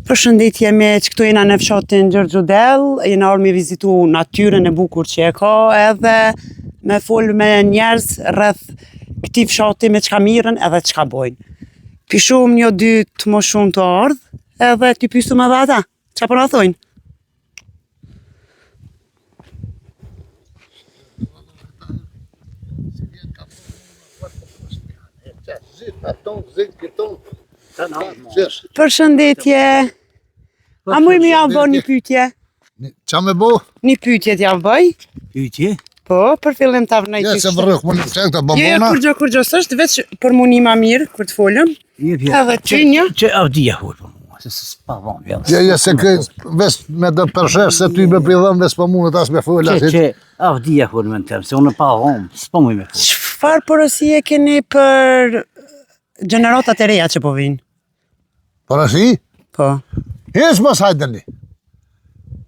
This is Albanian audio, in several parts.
Përshëndetje me që këtu jena në fshatin Gjergjudell, jena orë me vizitu natyrën e bukur që e ka edhe me folë me njerëz rreth këti fshati me çka mirën edhe çka bojnë. Pishum një dy të më shumë të ardhë edhe t'y pysu me dhe ata, qa po na thojnë? Përshëndetje. A muj me javë bërë një pyetje? Qa me bo? Një pyetje t'javë bëj? Pyetje? Po, për fillim t'a vënaj Ja, se vërrëk më në qekta bambona. Jo, kurgjo, s'është veç për muni ma mirë, kur t'folëm. Edhe ty një. Që avdia folë për mua, se s'pa vonë vjellë. Ja, se këtë ves me dhe përshesh se ty me pridhëm ves për munët as me folë atit. Që avdia folë me në temë, se unë pa vonë, s'pa muj me folë. Çfarë porosie keni për gjeneratat e reja që po vinë? Porosi? Po. Hes mos hajdeni.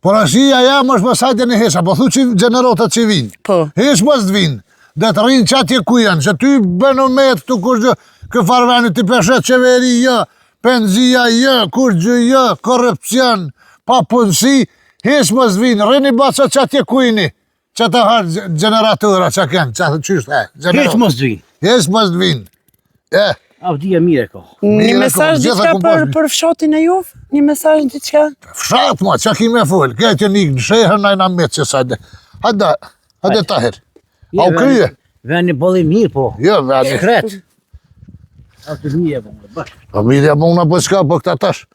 Porosia jam është mos hajdeni hesa, po thu që gjeneratat që vinë. Po. Hes mos të vinë. Dhe të rinë qatje ku janë, që ty bënë me të këtu kur gjë, kë farvenit të peshet qeveri jë, penzia jë, kur gjë jë, korrupcion, pa punësi, hes mos të vinë, rini baca qatje ku jini, që të harë generatora që kenë, që të qyshtë, Hes mos të vinë. Hes mos të vinë. Avdia mire ko. Një mesazh diçka për fshatin e juve? Një mesazh diçka? Fshat ma, që ki me folë, këtë një në shehër najna metë që sajde. Hajde tahir. A u kryje? Veni bolli mirë po. Jo, veni. Sekret. Atë mirë po, bashkë. A mirë po una po s'ka, po këta tash.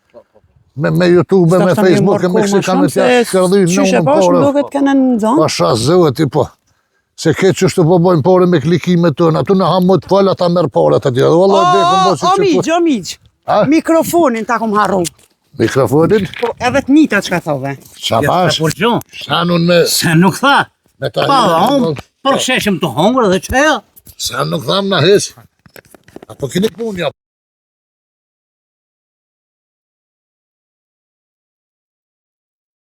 Me YouTube, me Facebook, me kësi kanë të kërdhy në Qyshe pash më duket kanë në zonë? Pa shas zëvët i po. Se këtë qështu po bojnë pore me klikime tënë, atu në hamë të falë, ata merë pore të tjera. O miq, mikrofonin ta kom harru. Mikrofonin? Po, edhe të njita që ka thove. Qa pash? Shanun me... Se nuk tha. Pa vonë, për sheshëm të hongër dhe qeja. Sa nuk tham na hes. Apo kini punja.